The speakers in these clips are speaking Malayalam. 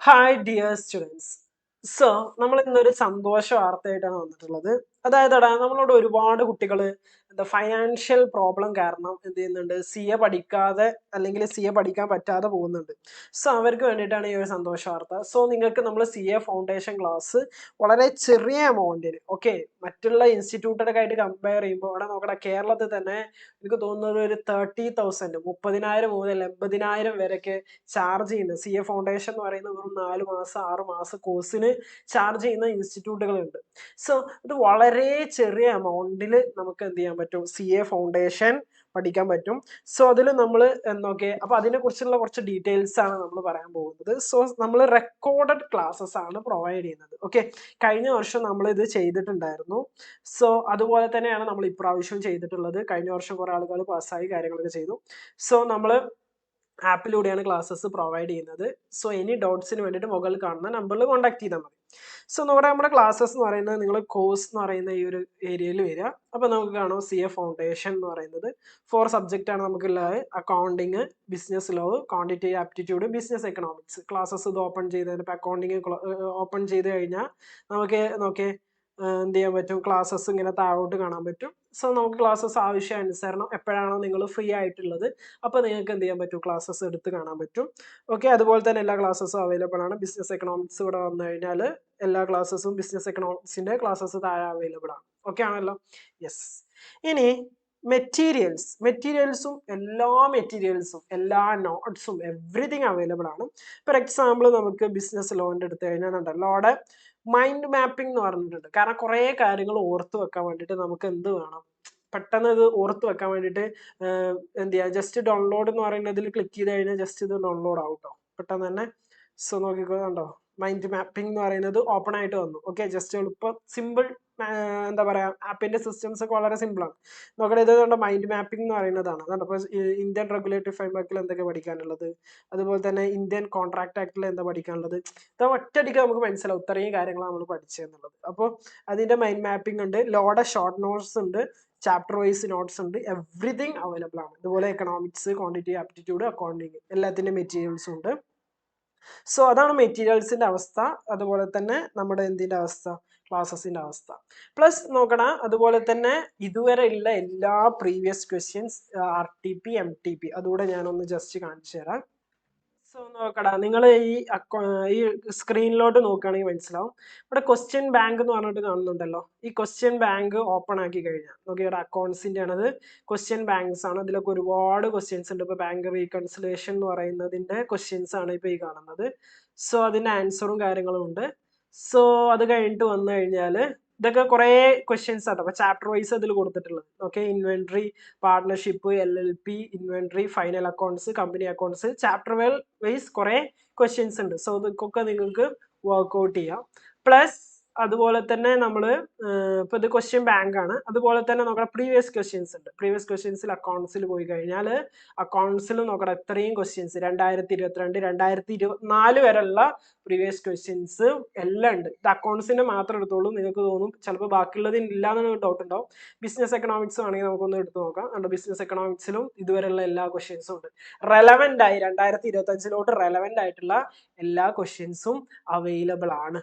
Hi dear students. സോ നമ്മൾ ഇന്നൊരു സന്തോഷ വാർത്തയായിട്ടാണ് വന്നിട്ടുള്ളത്. അതായതെടാ നമ്മളോട് ഒരുപാട് കുട്ടികൾ ഫൈനാൻഷ്യൽ പ്രോബ്ലം കാരണം എന്ത് ചെയ്യുന്നുണ്ട്, സി എ പഠിക്കാതെ അല്ലെങ്കിൽ സി എ പഠിക്കാൻ പറ്റാതെ പോകുന്നുണ്ട്. സോ അവർക്ക് വേണ്ടിയിട്ടാണ് ഈ ഒരു സന്തോഷ വാർത്ത. സോ നിങ്ങൾക്ക് നമ്മൾ സി എ ഫൗണ്ടേഷൻ ക്ലാസ് വളരെ ചെറിയ എമൗണ്ടിൽ, ഓക്കെ, മറ്റുള്ള ഇൻസ്റ്റിറ്റ്യൂട്ടൊക്കെ ആയിട്ട് കമ്പയർ ചെയ്യുമ്പോൾ അവിടെ നോക്കണ കേരളത്തിൽ തന്നെ എനിക്ക് തോന്നുന്നത് ഒരു 30,000 30,000 മുതൽ 80,000 വരെയൊക്കെ ചാർജ് ചെയ്യുന്നത് സി എ ഫൗണ്ടേഷൻ എന്ന് പറയുന്ന വെറും 4 മാസം 6 മാസം കോഴ്സിന് ചാർജ് ചെയ്യുന്ന ഇൻസ്റ്റിറ്റ്യൂട്ടുകളുണ്ട്. സോ ഇത് വളരെ ചെറിയ എമൗണ്ടിൽ നമുക്ക് എന്ത് ചെയ്യാൻ പറ്റും, സി എ ഫൗണ്ടേഷൻ പഠിക്കാൻ പറ്റും. സോ അതിൽ നമ്മൾ എന്തൊക്കെ, അപ്പൊ അതിനെ കുറിച്ചുള്ള കുറച്ച് ഡീറ്റെയിൽസ് ആണ് നമ്മൾ പറയാൻ പോകുന്നത്. സോ നമ്മൾ റെക്കോർഡഡ് ക്ലാസ്സസ് ആണ് പ്രൊവൈഡ് ചെയ്യുന്നത്. ഓക്കെ, കഴിഞ്ഞ വർഷം നമ്മൾ ഇത് ചെയ്തിട്ടുണ്ടായിരുന്നു. സോ അതുപോലെ തന്നെയാണ് നമ്മൾ ഇപ്രാവശ്യം ചെയ്തിട്ടുള്ളത്. കഴിഞ്ഞ വർഷം കുറെ ആളുകൾ പാസ്സായി കാര്യങ്ങളൊക്കെ ചെയ്തു. സോ നമ്മൾ ആപ്പിലൂടെയാണ് ക്ലാസ്സസ് പ്രൊവൈഡ് ചെയ്യുന്നത്. സോ എനി ഡൗട്ട്സിന് വേണ്ടിയിട്ട് മുകളിൽ കാണുന്ന നമ്പറിൽ കോൺടാക്ട് ചെയ്താൽ മതി. സോ നമ്മുടെ ക്ലാസ്സസ് എന്ന് പറയുന്നത്, നിങ്ങൾ കോഴ്സ് എന്ന് പറയുന്ന ഈ ഒരു ഏരിയയിൽ വരിക. അപ്പോൾ നമുക്ക് കാണാം സി എ ഫൗണ്ടേഷൻ എന്ന് പറയുന്നത് 4 സബ്ജക്റ്റ് ആണ് നമുക്കുള്ളത്. Accounting, business law, quantitative aptitude, business economics. Classes ഇത് ഓപ്പൺ ചെയ്തതിന് ഇപ്പോൾ അക്കൗണ്ടിങ് ഓപ്പൺ ചെയ്ത് കഴിഞ്ഞാൽ നമുക്ക് നോക്കിയേ എന്ത് ചെയ്യാൻ പറ്റും, ക്ലാസ്സസ് ഇങ്ങനെ താഴോട്ട് കാണാൻ പറ്റും. സോ നമുക്ക് ക്ലാസ്സസ് ആവശ്യാനുസരണം എപ്പോഴാണോ നിങ്ങൾ ഫ്രീ ആയിട്ടുള്ളത് അപ്പോൾ നിങ്ങൾക്ക് എന്ത് ചെയ്യാൻ പറ്റും, ക്ലാസ്സസ് എടുത്ത് കാണാൻ പറ്റും. ഓക്കെ, അതുപോലെ തന്നെ എല്ലാ ക്ലാസ്സസും അവൈലബിൾ ആണ്. ബിസിനസ് എക്കണോമിക്സ് ഇവിടെ വന്നു കഴിഞ്ഞാൽ എല്ലാ ക്ലാസ്സസും ബിസിനസ് എക്കണോമിക്സിന്റെ ക്ലാസ്സസ് താഴെ അവൈലബിൾ ആണ്. ഓക്കെ ആണല്ലോ? യെസ്. ഇനി മെറ്റീരിയൽസും എല്ലാ നോട്ട്സും എവറിഥിങ് അവൈലബിൾ ആണ്. ഫോർ എക്സാമ്പിൾ നമുക്ക് ബിസിനസ് ലോന്റെ എടുത്തു കഴിഞ്ഞാൽ ഉണ്ടല്ലോ, അവിടെ മൈൻഡ് മാപ്പിംഗ് എന്ന് പറഞ്ഞിട്ടുണ്ട്. കാരണം കുറേ കാര്യങ്ങൾ ഓർത്ത് വെക്കാൻ വേണ്ടിയിട്ട് നമുക്ക് എന്ത് വേണം, പെട്ടെന്ന് ഇത് ഓർത്ത് വെക്കാൻ വേണ്ടിയിട്ട് എന്ത് ചെയ്യുക, ജസ്റ്റ് ഡൗൺലോഡ് എന്ന് പറയുന്നതിൽ ക്ലിക്ക് ചെയ്ത് കഴിഞ്ഞാൽ ജസ്റ്റ് ഇത് ഡൗൺലോഡ് ആവും കേട്ടോ പെട്ടെന്ന് തന്നെ. സോ നോക്കിക്കോണ്ടോ, മൈൻഡ് മാപ്പിംഗ് എന്ന് പറയുന്നത് ഓപ്പൺ ആയിട്ട് വന്നു. ഓക്കെ, ജസ്റ്റ് എളുപ്പം സിമ്പിൾ, എന്താ പറയാ, ആപ്പിന്റെ സിസ്റ്റംസ് ഒക്കെ വളരെ സിമ്പിൾ ആണ്. നോക്കണേ, ഇത് മൈൻഡ് മാപ്പിംഗ് എന്ന് പറയുന്നതാണ്. അതുകൊണ്ട് ഇപ്പോൾ ഇന്ത്യൻ റെഗുലേറ്ററി ഫ്രെയിംവർക്കിൽ എന്തൊക്കെ പഠിക്കാനുള്ളത്, അതുപോലെ തന്നെ ഇന്ത്യൻ കോൺട്രാക്ട് ആക്ടിൽ എന്താ പഠിക്കാനുള്ളത്, ഇത് ഒറ്റയടിക്ക് നമുക്ക് മനസ്സിലാവും ഇത്രയും കാര്യങ്ങൾ നമ്മൾ പഠിച്ചെന്നുള്ളത്. അപ്പോൾ അതിന്റെ മൈൻഡ് മാപ്പിംഗ് ഉണ്ട്, ലോഡ് ഷോർട്ട് നോട്ട്സ് ഉണ്ട്, ചാപ്റ്റർ വൈസ് നോട്ട്സ് ഉണ്ട്, എവറിഥിങ് അവൈലബിൾ ആണ്. അതുപോലെ എക്കണോമിക്സ്, ക്വാണ്ടിറ്റേറ്റീവ് ആപ്റ്റിറ്റ്യൂഡ്, അക്കൗണ്ടിങ് എല്ലാത്തിന്റെ മെറ്റീരിയൽസും ഉണ്ട്. സോ അതാണ് മെറ്റീരിയൽസിന്റെ അവസ്ഥ. അതുപോലെ തന്നെ നമ്മുടെ എന്തിന്റെ അവസ്ഥ, ക്ലാസ്സസിന്റെ അവസ്ഥ. പ്ലസ് നോക്കണം, അതുപോലെ തന്നെ ഇതുവരെ ഉള്ള എല്ലാ പ്രീവിയസ് ക്വസ്റ്റ്യൻസ് RTP MTP അതുകൂടെ ഞാനൊന്ന് ജസ്റ്റ് കാണിച്ചു തരാം. സോ നോക്കടാ, നിങ്ങൾ ഈ സ്ക്രീനിലോട്ട് നോക്കുകയാണെങ്കിൽ മനസ്സിലാവും. ഇവിടെ ക്വസ്റ്റ്യൻ ബാങ്ക് എന്ന് പറഞ്ഞിട്ട് കാണുന്നുണ്ടല്ലോ. ഈ ക്വസ്റ്റ്യൻ ബാങ്ക് ഓപ്പൺ ആക്കി കഴിഞ്ഞാൽ നോക്കിയുടെ അക്കൗണ്ട്സിന്റെ ആണത്, ക്വസ്റ്റ്യൻ ബാങ്ക്സ് ആണ്. ഇതിലൊക്കെ ഒരുപാട് ക്വസ്റ്റ്യൻസ് ഉണ്ട്. ഇപ്പൊ ബാങ്ക് റീകൺസിലേഷൻ എന്ന് പറയുന്നതിന്റെ ക്വസ്റ്റ്യൻസ് ആണ് ഇപ്പൊ ഈ കാണുന്നത്. സോ അതിന്റെ ആൻസറും കാര്യങ്ങളും ഉണ്ട്. സോ അത് കഴിഞ്ഞിട്ട് വന്നു കഴിഞ്ഞാൽ ഇതൊക്കെ കുറെ ക്വസ്റ്റ്യൻസ് ആണ്. അപ്പൊ ചാപ്റ്റർ വൈസ് അതിൽ കൊടുത്തിട്ടുള്ളത്. Okay, inventory, partnership, LLP, inventory, final accounts, company accounts, chapter wise കുറെ ക്വസ്റ്റ്യൻസ് ഉണ്ട്. സോ ഇതൊക്കെ നിങ്ങൾക്ക് വർക്ക്ഔട്ട് ചെയ്യാം. പ്ലസ് അതുപോലെ തന്നെ നമ്മൾ ഇപ്പൊ ഇത് ക്വസ്റ്റ്യൻ ബാങ്ക് ആണ്. അതുപോലെ തന്നെ നോക്കണം, പ്രീവിയസ് ക്വസ്റ്റ്യൻസ് ഉണ്ട്. പ്രീവിയസ് ക്വസ്റ്റ്യൻസിൽ അക്കൗണ്ട്സിൽ പോയി കഴിഞ്ഞാൽ അക്കൗണ്ട്സിൽ നോക്കണം എത്രയും ക്വസ്റ്റ്യൻസ് 2022 2024 വരെയുള്ള പ്രീവിയസ് ക്വസ്റ്റ്യൻസ് എല്ലാം ഉണ്ട്. ഇത് അക്കൗണ്ട്സിന്റെ മാത്രം എടുത്തോളൂ. നിങ്ങൾക്ക് തോന്നും ചിലപ്പോൾ ബാക്കിയുള്ളത് ഇല്ലാന്ന് ഡൗട്ട് ഉണ്ടാവും. ബിസിനസ് എക്കണോമിക്സ് ആണെങ്കിൽ നമുക്കൊന്ന് എടുത്തു നോക്കാം. അതുകൊണ്ട് ബിസിനസ് എക്കണോമിക്സിലും ഇതുവരെയുള്ള എല്ലാ ക്വസ്റ്റ്യൻസും ഉണ്ട്. റെലവെന്റ് ആയി 2025 റെലവെന്റ് ആയിട്ടുള്ള എല്ലാ ക്വസ്റ്റ്യൻസും അവൈലബിൾ ആണ്.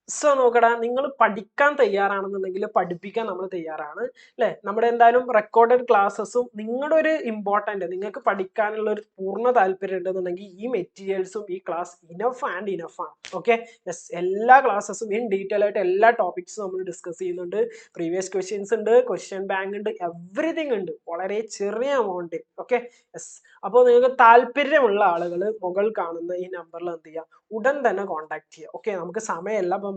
സോ നോക്കടാ, നിങ്ങൾ പഠിക്കാൻ തയ്യാറാണെന്നുണ്ടെങ്കിൽ പഠിപ്പിക്കാൻ നമ്മൾ തയ്യാറാണ് അല്ലെ. നമ്മുടെ എന്തായാലും റെക്കോർഡഡ് ക്ലാസ്സസും നിങ്ങളുടെ ഒരു ഇമ്പോർട്ടന്റ്, നിങ്ങൾക്ക് പഠിക്കാനുള്ള ഒരു പൂർണ്ണ താല്പര്യം ഉണ്ടെന്നുണ്ടെങ്കിൽ ഈ മെറ്റീരിയൽസും ഈ ക്ലാസ് ഇനഫ് ആൻഡ് ഇനഫ് ആണ്. ഓക്കെ, യെസ്, എല്ലാ ക്ലാസ്സസും ഇൻ ഡീറ്റെയിൽ ആയിട്ട് എല്ലാ ടോപ്പിക്സും നമ്മൾ ഡിസ്കസ് ചെയ്യുന്നുണ്ട്. പ്രീവിയസ് ക്വസ്റ്റ്യൻസ് ഉണ്ട്, ക്വസ്റ്റ്യൻ ബാങ്ക് ഉണ്ട്, എവറിഥിങ് ഉണ്ട്, വളരെ ചെറിയ എമൗണ്ട്. Okay, yes. അപ്പോൾ നിങ്ങൾക്ക് താല്പര്യമുള്ള ആളുകൾ മുകളിൽ കാണുന്ന ഈ നമ്പറിൽ എന്ത് ചെയ്യുക, ഉടൻ തന്നെ കോൺടാക്ട് ചെയ്യുക. ഓക്കെ, നമുക്ക് സമയമല്ല. അപ്പോൾ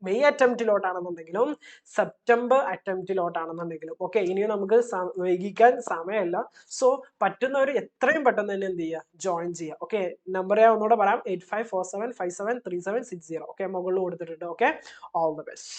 മെയ് അറ്റംപ്റ്റിലോട്ടാണെന്നുണ്ടെങ്കിലും സെപ്റ്റംബർ അറ്റംപ്റ്റിലോട്ടാണെന്നുണ്ടെങ്കിലും ഓക്കെ, ഇനിയും നമുക്ക് വൈകിക്കാൻ സമയമല്ല. സോ പറ്റുന്നവർ എത്രയും പെട്ടെന്ന് തന്നെ എന്ത് ചെയ്യുക, ജോയിൻ ചെയ്യുക. ഓക്കെ, നമ്പർ ഞാൻ ഒന്നുകൂടെ പറയാം, 8547573760. ഓക്കെ, മുകളിൽ കൊടുത്തിട്ടുണ്ട്. Okay, all the best.